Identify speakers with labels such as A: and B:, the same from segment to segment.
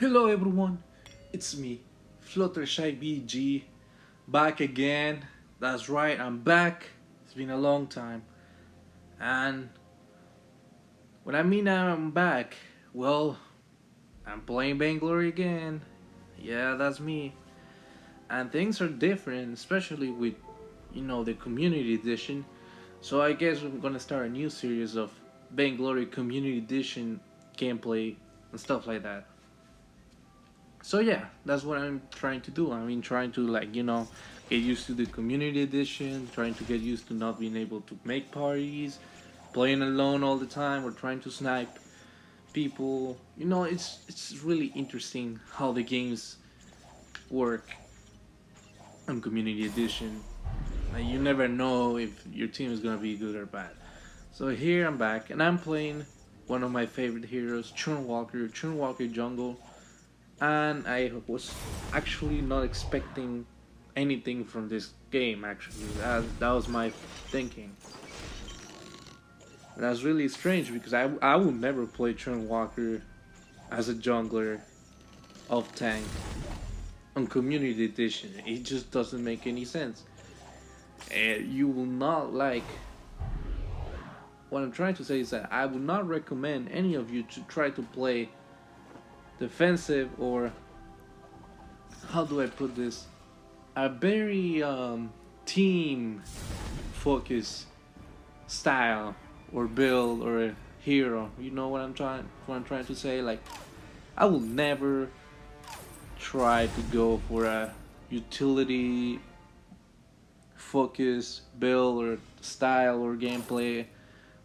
A: Hello everyone, it's me, Fluttershy BG, back again. That's right, I'm back. It's been a long time. And when I mean I'm back, well, I'm playing Vainglory again. Yeah, that's me. And things are different, especially with, the community edition. So I guess I'm gonna start a new series of Vainglory Community Edition gameplay and stuff like that. So yeah, that's what I'm trying to do. I mean, trying to get used to the community edition, trying to get used to not being able to make parties, playing alone all the time, or trying to snipe people. It's really interesting how the games work on community edition. Like, you never know if your team is gonna be good or bad. So here I'm back, and I'm playing one of my favorite heroes, ChurnWalker Jungle. And I was actually not expecting anything from this game. Actually, that was my thinking. And that's really strange because I would never play ChurnWalker as a jungler of tank on Community Edition. It just doesn't make any sense. And you will not like. What I'm trying to say is that I would not recommend any of you to try to play defensive, or how do I put this, a very team focused style or build or a hero. You know what I'm trying to say? Like, I will never try to go for a utility focused build or style or gameplay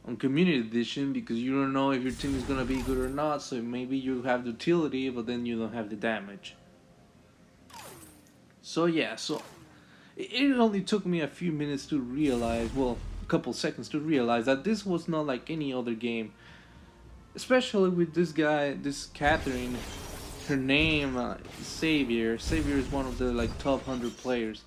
A: on community edition, because you don't know if your team is gonna be good or not. So maybe you have the utility but then you don't have the damage. So yeah, so it only took me a few minutes to realize, well, a couple seconds to realize that this was not like any other game. Especially with this guy, this Catherine, her name, Savior. Savior is one of the like top 100 players.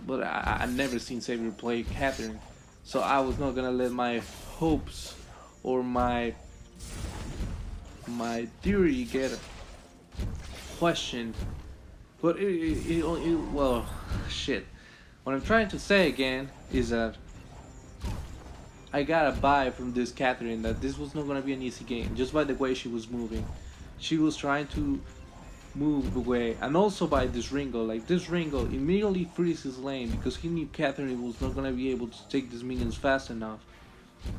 A: But I've never seen Savior play Catherine. So I was not gonna let my hopes or my theory get questioned. But well, shit. What I'm trying to say again is that I got a vibe from this Catherine that this was not gonna be an easy game, just by the way she was moving. She was trying to move away, and also by this Ringo. Like, this Ringo immediately frees his lane because he knew Catherine was not gonna be able to take these minions fast enough.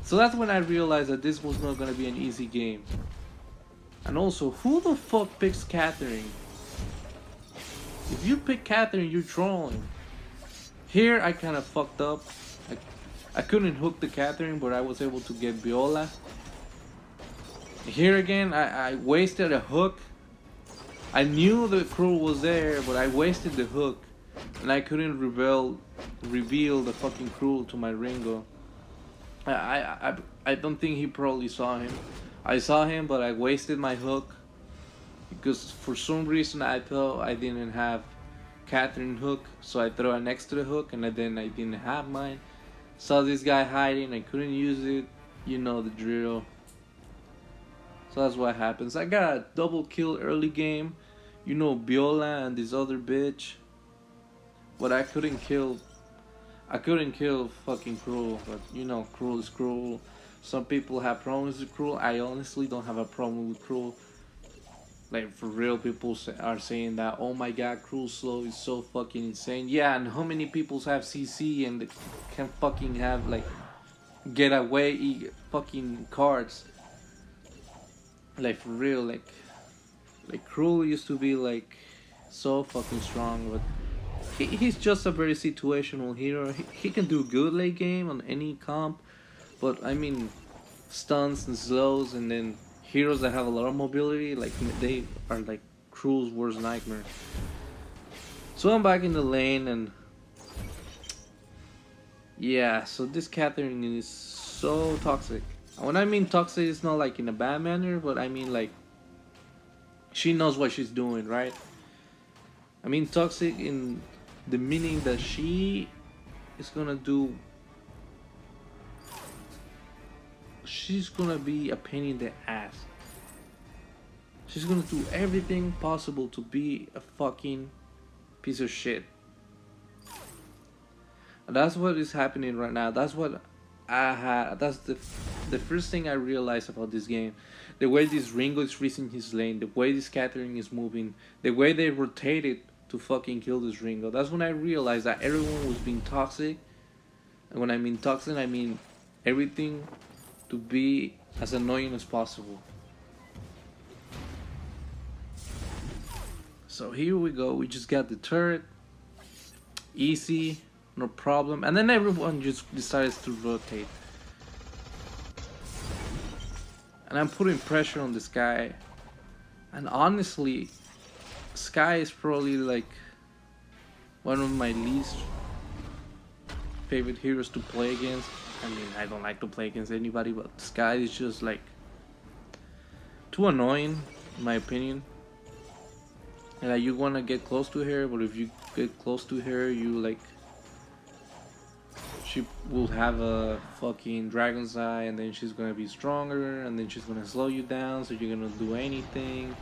A: So that's when I realized that this was not gonna be an easy game. And also, who the fuck picks Catherine? If you pick Catherine, you're trolling. Here, I kind of fucked up. I couldn't hook the Catherine, but I was able to get Viola. Here again, I wasted a hook. I knew the crew was there, but I wasted the hook. And I couldn't reveal the fucking crew to my Ringo. I don't think he probably saw him. I saw him, but I wasted my hook. Because for some reason I thought I didn't have Catherine hook, so I threw it next to the hook, and then I didn't have mine. Saw this guy hiding, I couldn't use it. You know the drill. So that's what happens. I got a double kill early game. Viola and this other bitch. But I couldn't kill fucking Cruel. But Cruel is Cruel. Some people have problems with Cruel. I honestly don't have a problem with Cruel. Like, for real, people are saying that, oh my god, Cruel Slow is so fucking insane. Yeah, and how many people have CC and can fucking have, like, get away fucking cards? Like, for real, like Cruel used to be, like, so fucking strong, but he's just a very situational hero. He can do good late game on any comp, but I mean, stunts and slows, and then heroes that have a lot of mobility, like, they are like Cruel's worst nightmare. So I'm back in the lane, and yeah, so this Catherine is so toxic. When I mean toxic, it's not like in a bad manner, but I mean, like, she knows what she's doing, right? I mean toxic in the meaning that she is gonna do. She's gonna be a pain in the ass. She's gonna do everything possible to be a fucking piece of shit. And that's what is happening right now. That's what I had. That's the first thing I realized about this game. The way this Ringo is freezing his lane, the way this Catherine is moving, the way they rotated to fucking kill this Ringo. That's when I realized that everyone was being toxic. And when I mean toxic, I mean everything to be as annoying as possible. So here we go. We just got the turret. Easy, no problem. And then everyone just decides to rotate. And I'm putting pressure on this guy. And honestly, Sky is probably like one of my least favorite heroes to play against. I mean, I don't like to play against anybody, but Sky is just like too annoying, in my opinion. And like, you wanna get close to her, but if you get close to her, you like, she will have a fucking dragon's eye, and then she's gonna be stronger, and then she's gonna slow you down, so you're gonna do anything,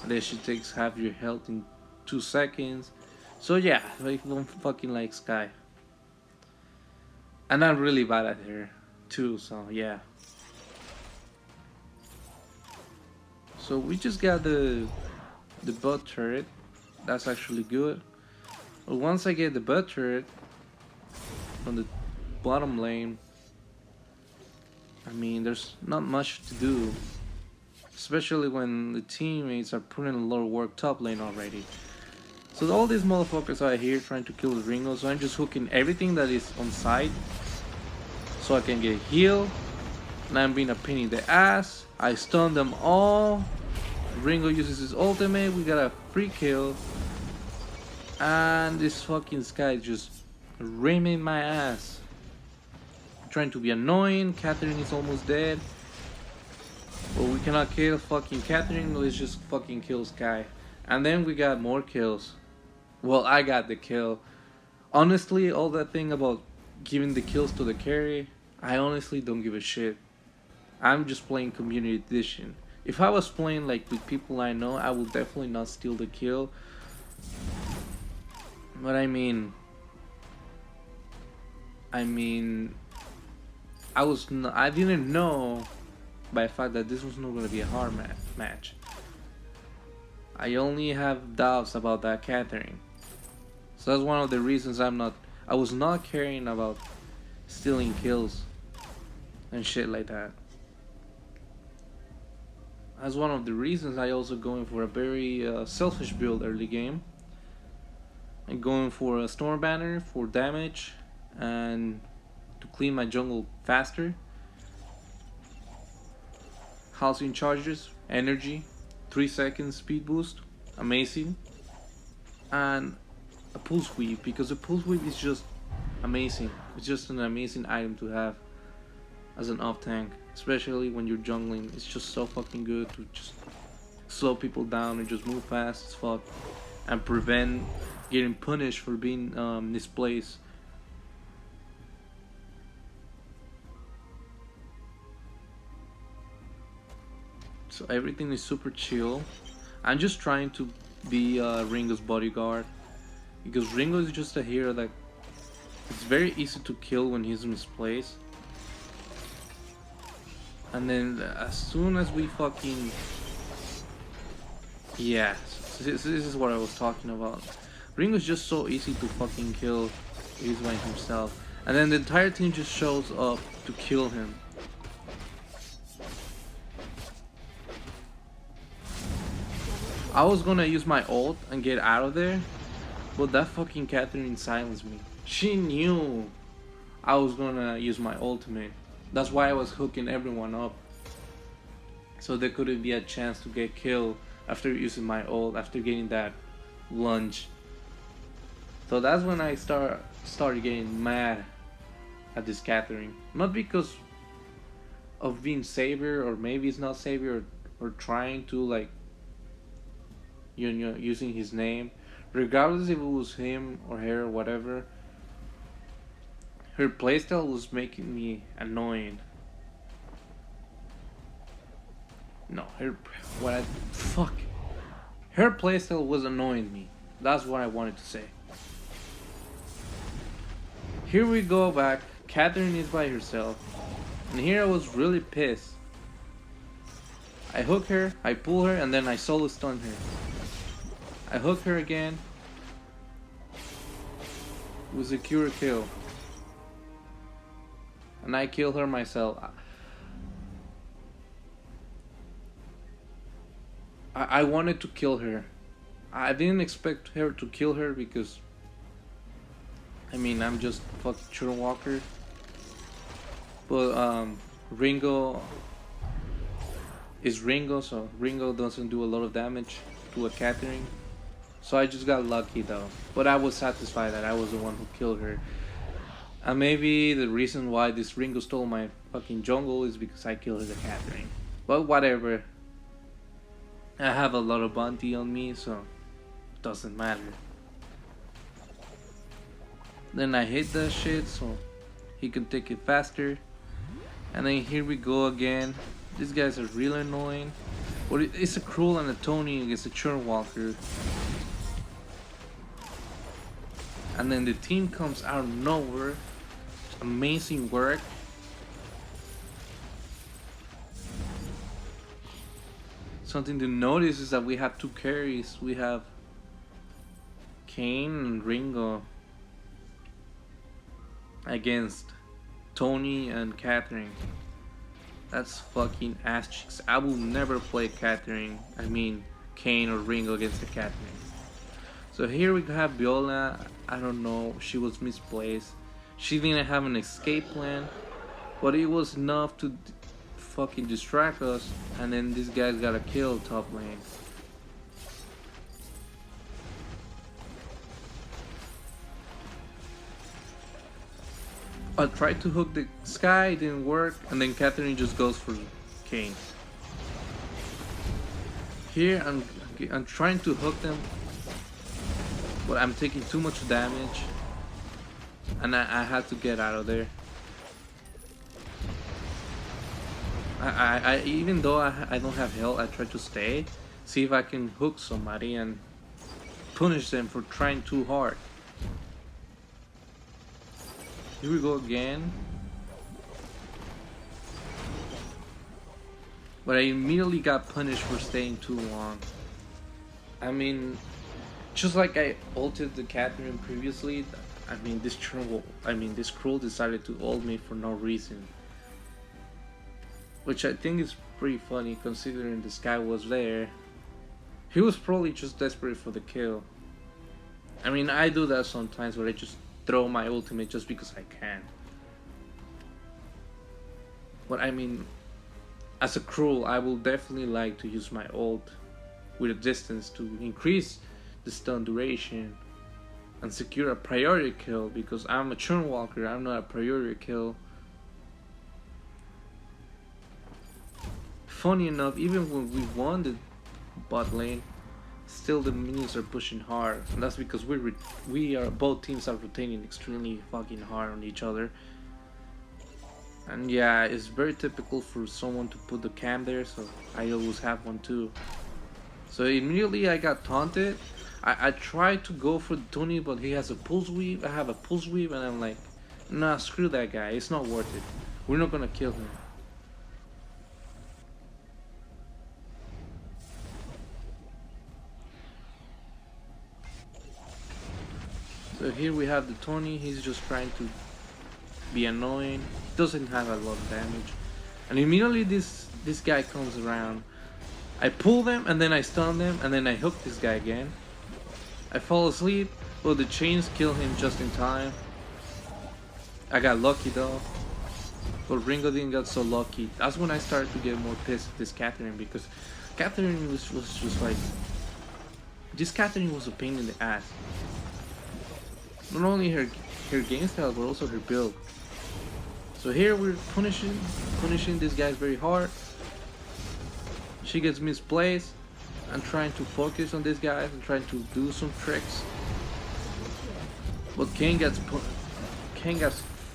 A: and then she takes half your health in 2 seconds. So yeah, I don't fucking like Sky, and I'm really bad at her too. So yeah. So we just got the butt turret. That's actually good. But once I get the butt turret on the bottom lane, I mean, there's not much to do, especially when the teammates are putting a lot of work top lane already. So all these motherfuckers are here trying to kill the Ringo, so I'm just hooking everything that is on site so I can get healed. And I'm being a pain in the ass. I stun them all. Ringo uses his ultimate. We got a free kill. And this fucking Sky is just rimming my ass. Trying to be annoying. Catherine is almost dead. But we cannot kill fucking Catherine. Let's just fucking kill Sky. And then we got more kills. Well, I got the kill. Honestly, all that thing about giving the kills to the carry, I honestly don't give a shit. I'm just playing Community Edition. If I was playing like with people I know, I would definitely not steal the kill. But I mean, I didn't know by the fact that this was not going to be a hard match. I only have doubts about that Catherine. So that's one of the reasons I was not caring about stealing kills and shit like that. That's one of the reasons I also going for a very selfish build early game. I'm going for a Storm Banner for damage and to clean my jungle faster. Housing charges, energy, 3 seconds speed boost, amazing. And a pulse sweep, because a pulse sweep is just amazing. It's just an amazing item to have as an off tank, especially when you're jungling. It's just so fucking good to just slow people down and just move fast as fuck and prevent getting punished for being misplaced. So everything is super chill. I'm just trying to be Ringo's bodyguard, because Ringo is just a hero that it's very easy to kill when he's misplaced. And then as soon as we fucking... Yeah, this is what I was talking about. Ringo's just so easy to fucking kill if he's by himself. And then the entire team just shows up to kill him. I was gonna use my ult and get out of there, but that fucking Catherine silenced me. She knew I was gonna use my ultimate. That's why I was hooking everyone up, so there couldn't be a chance to get killed after using my ult, after getting that lunge. So that's when I started getting mad at this Catherine. Not because of being savior, or maybe it's not savior, or trying to like, you know, using his name. Regardless if it was him or her or whatever, her playstyle was making me annoying. No, her... What I... Fuck. Her playstyle was annoying me. That's what I wanted to say. Here we go back. Catherine is by herself. And here I was really pissed. I hook her, I pull her, and then I solo stun her. I hook her again. It was a secure kill. And I kill her myself. I wanted to kill her. I didn't expect her to kill her because I mean I'm just fucking ChurnWalker. But Ringo is Ringo, so Ringo doesn't do a lot of damage to a Catherine. So I just got lucky though. But I was satisfied that I was the one who killed her. And maybe the reason why this Ringo stole my fucking jungle is because I killed the Catherine. But whatever. I have a lot of bounty on me, so it doesn't matter. Then I hit that shit so he can take it faster. And then here we go again. These guys are really annoying. But it's a Cruel and a Tony against a ChurnWalker. And then the team comes out of nowhere. Amazing work. Something to notice is that we have two carries. We have Kane and Ringo against Tony and Catherine. That's fucking ass cheeks. I will never play Catherine. I mean Kane or Ringo against the Catherine. So here we have Viola. I don't know. She was misplaced. She didn't have an escape plan, but it was enough to fucking distract us. And then this guy's got a kill top lane. I tried to hook the Sky, it didn't work, and then Catherine just goes for Kane. Here I'm trying to hook them, but I'm taking too much damage, and I had to get out of there. I even though I don't have health, I try to stay, see if I can hook somebody and punish them for trying too hard. Here we go again. But I immediately got punished for staying too long. I mean, just like I ulted the Catherine previously, I mean this Cruel decided to ult me for no reason. Which I think is pretty funny considering this guy was there. He was probably just desperate for the kill. I mean, I do that sometimes where I just throw my ultimate just because I can. But I mean, as a Cruel, I will definitely like to use my ult with a distance to increase the stun duration and secure a priority kill, because I'm a ChurnWalker, I'm not a priority kill. Funny enough, even when we won the bot lane, still the minions are pushing hard, and that's because both teams are rotating extremely fucking hard on each other. And yeah, it's very typical for someone to put the cam there, so I always have one too. So immediately I got taunted. I tried to go for Tony, but he has a pulse weave. I have a pulse weave, and I'm like, nah, screw that guy, it's not worth it. We're not gonna kill him. So here we have the Tony. He's just trying to be annoying. He doesn't have a lot of damage. And immediately this guy comes around. I pull them and then I stun them and then I hook this guy again. I fall asleep. Well, the chains kill him just in time. I got lucky though. But Ringo didn't get so lucky. That's when I started to get more pissed at this Catherine, because Catherine was just like... This Catherine was a pain in the ass. Not only her game style, but also her build. So here we're punishing these guys very hard. She gets misplaced. I'm trying to focus on these guys and trying to do some tricks. But Kane gets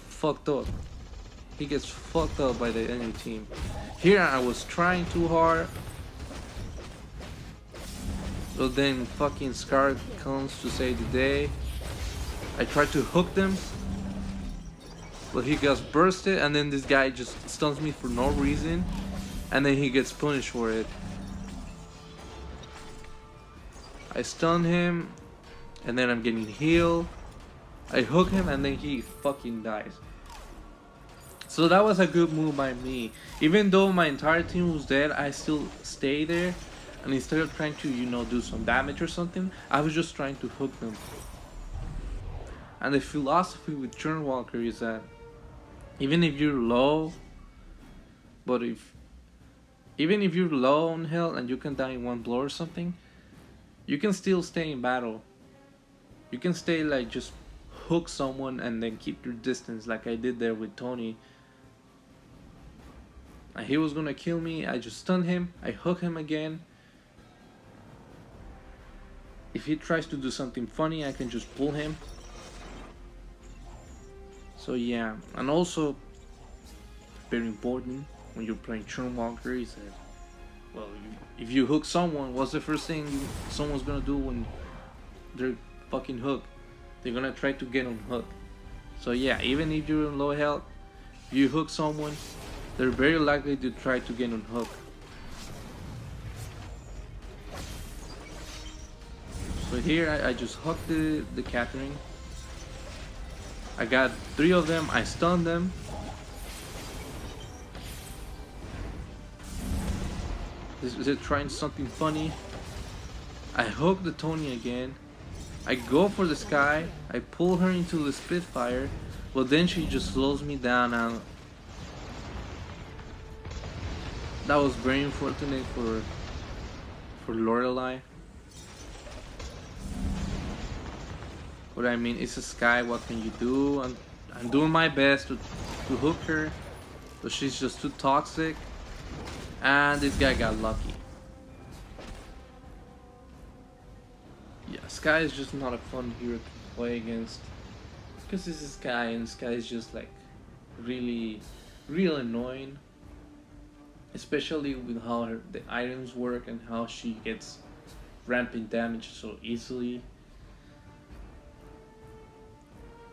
A: fucked up. He gets fucked up by the enemy team. Here I was trying too hard. So then fucking Scar comes to save the day. I try to hook them, but he gets bursted, and then this guy just stuns me for no reason, and then he gets punished for it. I stun him, and then I'm getting healed. I hook him, and then he fucking dies. So that was a good move by me. Even though my entire team was dead, I still stayed there. And instead of trying to, do some damage or something, I was just trying to hook them. And the philosophy with ChurnWalker is that even if you're low, even if you're low on health and you can die in one blow or something, you can still stay in battle. You can stay like just hook someone and then keep your distance, like I did there with Tony. And he was gonna kill me, I just stun him, I hook him again. If he tries to do something funny, I can just pull him. So yeah, and also very important when you're playing ChurnWalker is that, well, if you hook someone, what's the first thing someone's gonna do when they're fucking hooked? They're gonna try to get on hook. So yeah, even if you're in low health, if you hook someone, they're very likely to try to get on hook. So here I just hooked the Catherine. I got 3 of them, I stunned them. Is it trying something funny? I hook the Tony again. I go for the Sky, I pull her into the Spitfire, but then she just slows me down, and that was very unfortunate for Lorelei. But I mean, it's a Sky, what can you do? I'm doing my best to hook her, but she's just too toxic, and this guy got lucky. Yeah, Sky is just not a fun hero to play against, because this is Sky, and Sky is just like really annoying, especially with how the items work and how she gets rampant damage so easily.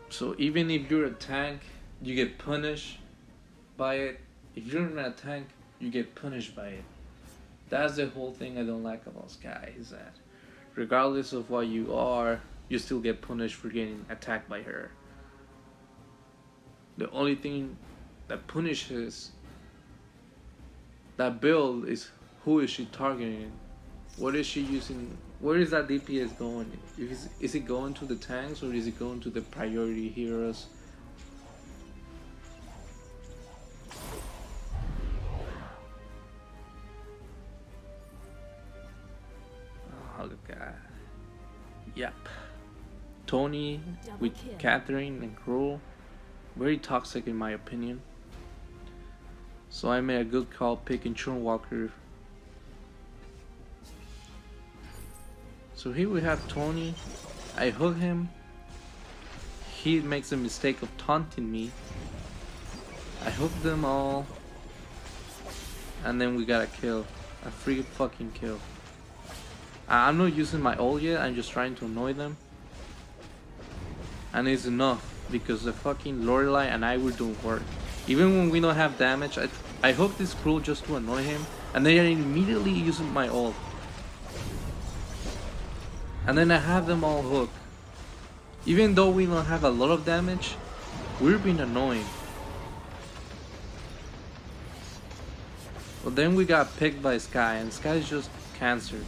A: So even if you're a tank, you get punished by it. If you're not a tank, you get punished by it. That's the whole thing I don't like about Sky, is that regardless of what you are, you still get punished for getting attacked by her. The only thing that punishes that build is who is she targeting? What is she using? Where is that DPS going? Is it going to the tanks or is it going to the priority heroes? Oh god. Yep. Tony with Catherine and Cruel. Very toxic in my opinion. So I made a good call picking ChurnWalker. So here we have Tony. I hook him. He makes a mistake of taunting me. I hook them all. And then we got a kill. A free fucking kill. I'm not using my ult yet, I'm just trying to annoy them. And it's enough because the fucking Lorelei and I were doing work. Even when we don't have damage, I hook this Cruel just to annoy him, and they are immediately using my ult. And then I have them all hooked. Even though we don't have a lot of damage, we're being annoying. But then we got picked by Sky, and Sky is just cancer.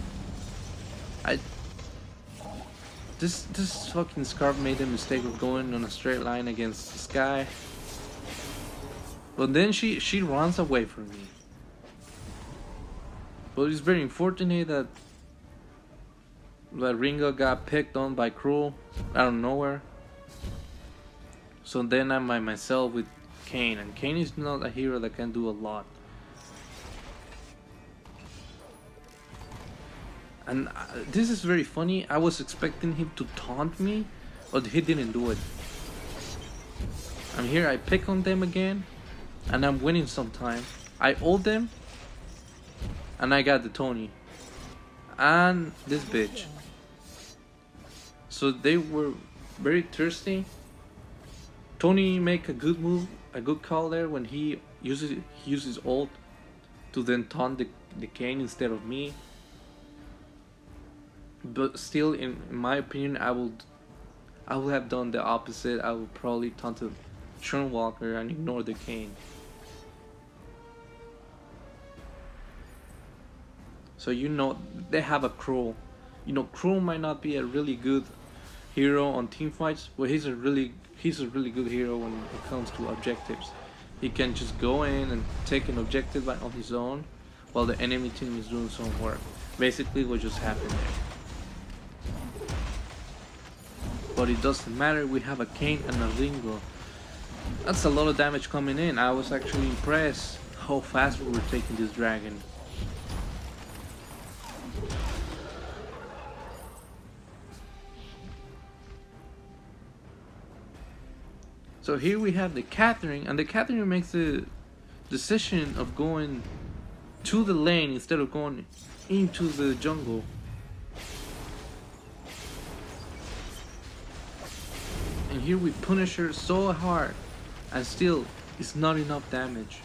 A: This fucking Scarf made the mistake of going on a straight line against Sky. But then she runs away from me. But it's very unfortunate that Ringo got picked on by Cruel out of nowhere. So then I'm by myself with Kane, and Kane is not a hero that can do a lot. And this is very funny. I was expecting him to taunt me, but he didn't do it. I'm here, I pick on them again, and I'm winning sometime. I ult them, and I got the Tony. and this bitch. So they were very thirsty. Tony make a good move, a good call there when he uses ult to then taunt the Kayn instead of me. But still, in my opinion, I would have done the opposite. I would probably taunt the ChurnWalker and ignore the Kayn. So you know they have a Crow. You know, Crow might not be a really good hero on team fights, but he's a really good hero when it comes to objectives. He can just go in and take an objective on his own while the enemy team is doing some work. Basically what just happened there. But it doesn't matter, we have a Kayn and a Ringo. That's a lot of damage coming in. I was actually impressed how fast we were taking this dragon. So here we have the Catherine, and the Catherine makes the decision of going to the lane instead of going into the jungle. And here we punish her so hard, and still it's not enough damage.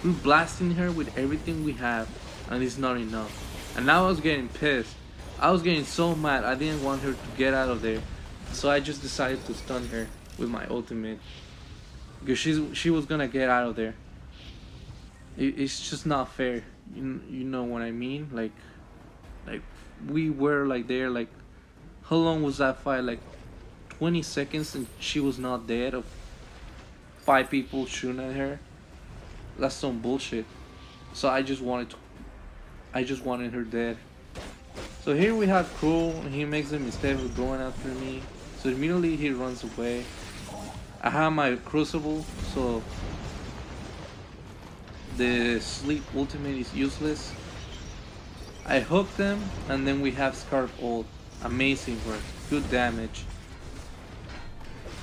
A: We're blasting her with everything we have, and it's not enough. And now I was getting pissed. I was getting so mad. I didn't want her to get out of there, so I just decided to stun her with my ultimate, because she was gonna get out of there. It's just not fair. You know what I mean? Like we were like there. Like, how long was that fight? Like 20 seconds, and she was not dead of 5 people shooting at her. That's some bullshit. So I just wanted her dead. So here we have Cruel, and he makes a mistake of going after me. So immediately he runs away. I have my Crucible, so the sleep ultimate is useless. I hook them, and then we have Scarf ult. Amazing work, good damage.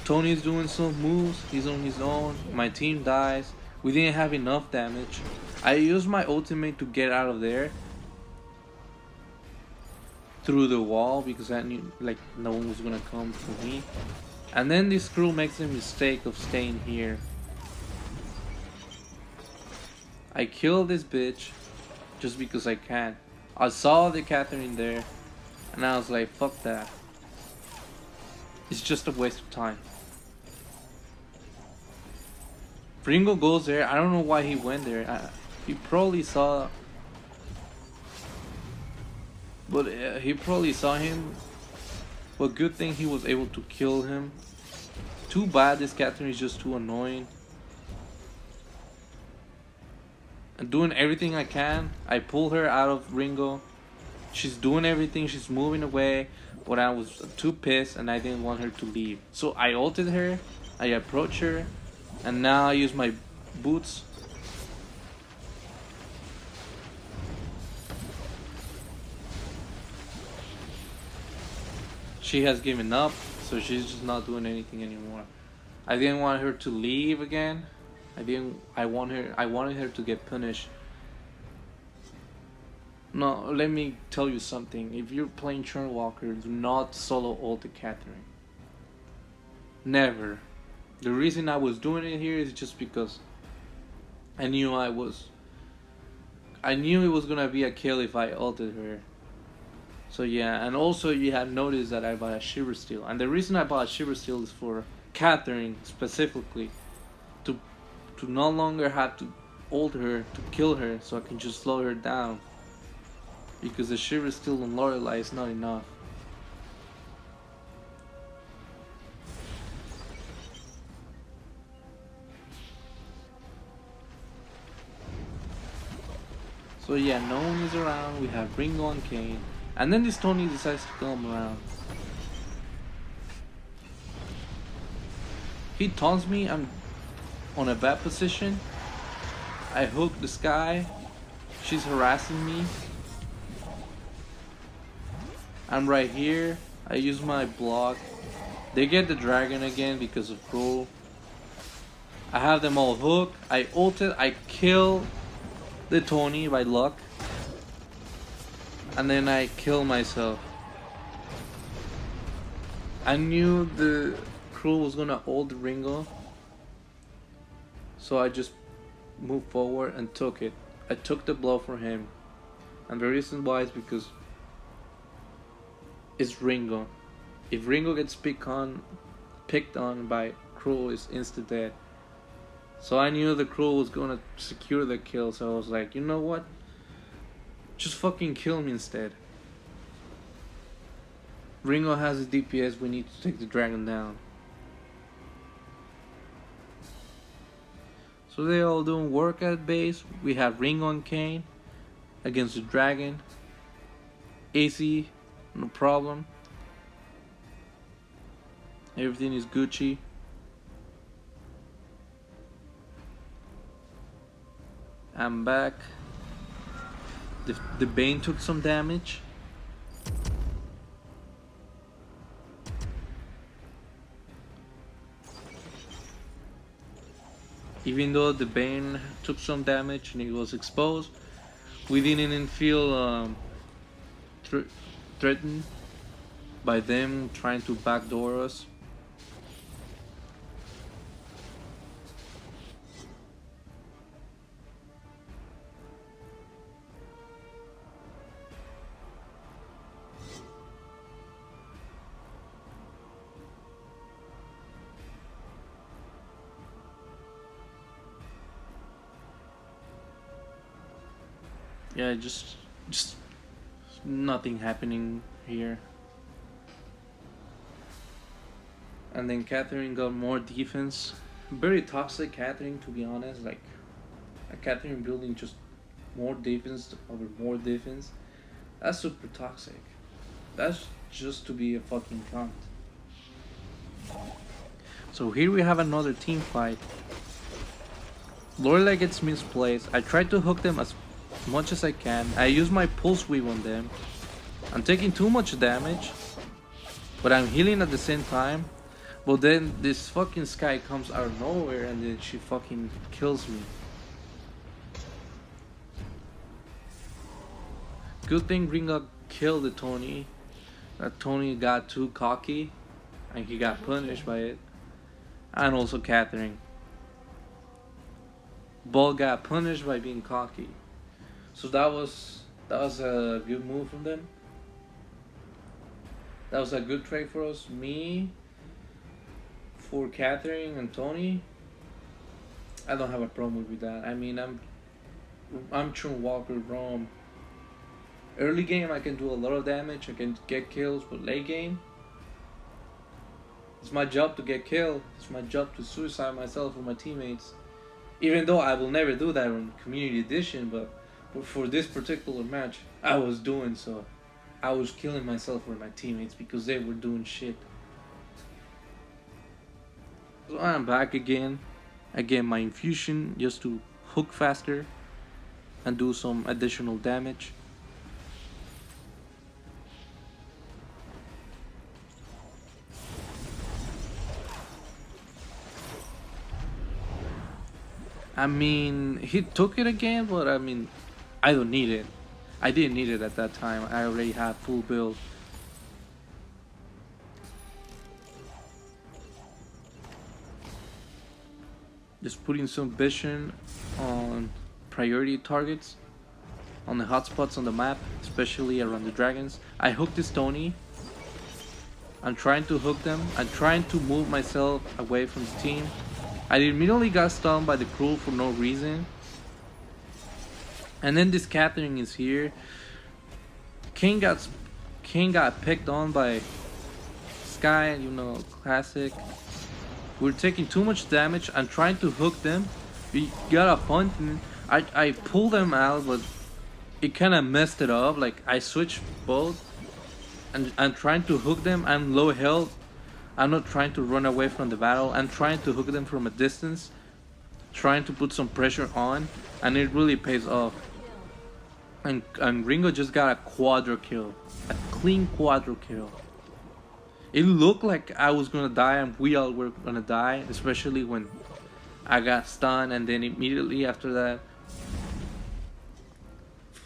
A: Tony's doing some moves, he's on his own. My team dies. We didn't have enough damage. I used my ultimate to get out of there through the wall because I knew like no one was gonna come for me. And then this crew makes the mistake of staying here. I kill this bitch just because I can. I saw the Catherine there, and I was like, fuck that. It's just a waste of time. Ringo goes there. I don't know why he went there. He probably saw, but he probably saw him. But good thing he was able to kill him. Too bad this Catherine is just too annoying. I'm doing everything I can. I pull her out of Ringo. She's doing everything. She's moving away. But I was too pissed and I didn't want her to leave. So I ulted her. I approach her. And now I use my boots. She has given up, so she's just not doing anything anymore. I didn't want her to leave again. I wanted her to get punished. No, let me tell you something. If you're playing ChurnWalker, do not solo ult the Catherine. Never. The reason I was doing it here is just because I knew it was gonna be a kill if I ulted her. So yeah, and also you have noticed that I bought a Shiver Steel, and the reason I bought a Shiver Steel is for Catherine specifically, to no longer have to ult her to kill her, so I can just slow her down, because the Shiver Steel on Lorelei is not enough. So yeah, no one is around. We have Ringo and Kayn. And then this Tony decides to come around. He taunts me. I'm on a bad position. I hook the Sky. She's harassing me. I'm right here. I use my block. They get the dragon again because of Cruel. I have them all hooked. I ulted. I kill the Tony by luck. and then I kill myself. I knew the crew was gonna hold Ringo, so I just moved forward and took it. I took the blow for him, and the reason why is because it's Ringo. If Ringo gets picked on by crew, is instant dead. So I knew the crew was gonna secure the kill, so I was like, you know what? Just fucking kill me instead. Ringo has a DPS, we need to take the dragon down. So they all doing work at base. We have Ringo and Kane against the dragon. AC, no problem. Everything is Gucci. I'm back. The Bane took some damage. Even though the Bane took some damage and he was exposed, we didn't feel threatened by them trying to backdoor us. Yeah, just nothing happening here. And then Catherine got more defense. Very toxic Catherine, to be honest. Like a Catherine building just more defense over more defense. That's super toxic. That's just to be a fucking cunt. So here we have another team fight. Lorelei gets misplaced. I try to hook them as much as I can. I use my pulse weave on them. I'm taking too much damage, but I'm healing at the same time. But then this fucking Sky comes out of nowhere and then she fucking kills me. Good thing Ringo killed the Tony. That Tony got too cocky and he got punished by it. And also Catherine. Ball got punished by being cocky. So that was a good move from them. That was a good trade for us. Me for Catherine and Tony. I don't have a problem with that. I mean, I'm ChurnWalker Rome. Early game I can do a lot of damage. I can get kills, but late game, it's my job to get killed. It's my job to suicide myself or my teammates. Even though I will never do that in Community Edition, but for this particular match, I was doing so. I was killing myself or my teammates because they were doing shit. So I'm back again. Again, my infusion just to hook faster and do some additional damage. I mean, he took it again, but I mean, I don't need it. I didn't need it at that time. I already had full build. Just putting some vision on priority targets, on the hotspots on the map, especially around the dragons. I hooked this Tony. I'm trying to hook them. I'm trying to move myself away from the team. I immediately got stunned by the crew for no reason. And then this Catherine is here. King got picked on by Sky, you know, classic. We're taking too much damage. I'm trying to hook them. We got a fountain. I pulled them out, but it kind of messed it up. Like I switched both, and I'm trying to hook them. I'm low health. I'm not trying to run away from the battle. I'm trying to hook them from a distance, trying to put some pressure on, and it really pays off. And Ringo just got a quadra kill, a clean quadra kill. It looked like I was gonna die and we all were gonna die, especially when I got stunned, and then immediately after that,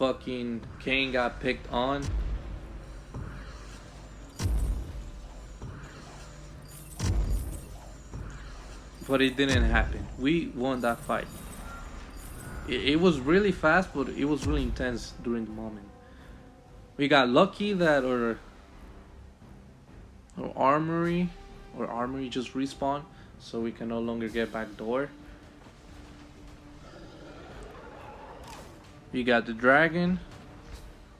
A: fucking Kane got picked on. But it didn't happen. We won that fight. It was really fast, but it was really intense during the moment. We got lucky that our armory just respawned, so we can no longer get back door. We got the dragon.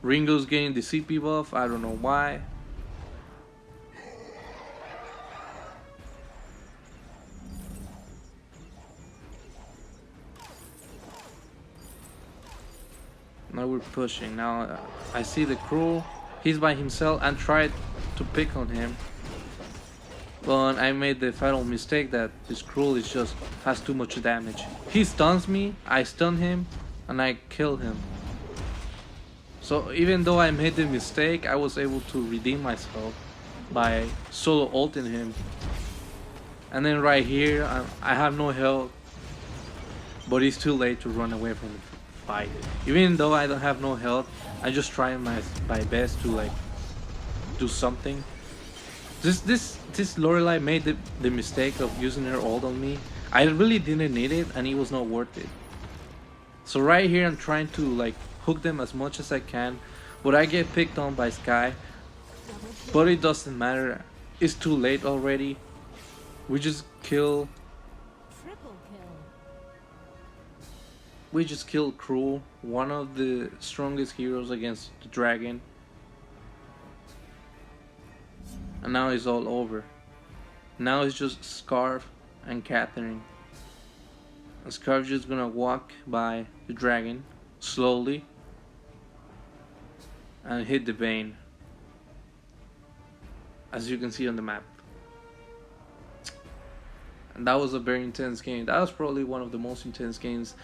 A: Ringo's getting the CP buff. I don't know why. Now we're pushing. Now I see the crew. He's by himself and tried to pick on him. But I made the fatal mistake that this crew is just has too much damage. He stuns me, I stun him, and I kill him. So even though I made the mistake, I was able to redeem myself by solo ulting him. And then right here, I have no health, but it's too late to run away from the fight. Even though I don't have no health, I just try my best to like do something. This Lorelei made the mistake of using her ult on me. I really didn't need it, and it was not worth it. So right here, I'm trying to like hook them as much as I can, but I get picked on by Sky. But it doesn't matter. It's too late already. We just killed Cruel, one of the strongest heroes against the dragon. And now it's all over. Now it's just Scarf and Catherine. And Scarf's just gonna walk by the dragon slowly and hit the vein, as you can see on the map. And that was a very intense game. That was probably one of the most intense games.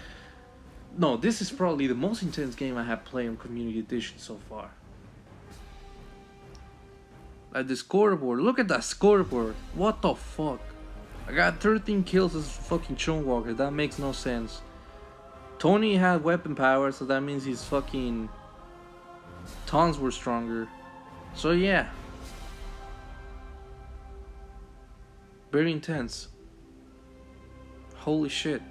A: No, this is probably the most intense game I have played on Community Edition so far. Like the scoreboard, look at that scoreboard. What the fuck? I got 13 kills as fucking ChurnWalker. That makes no sense. Tony had weapon power, so that means his fucking taunts were stronger. So yeah, very intense. Holy shit.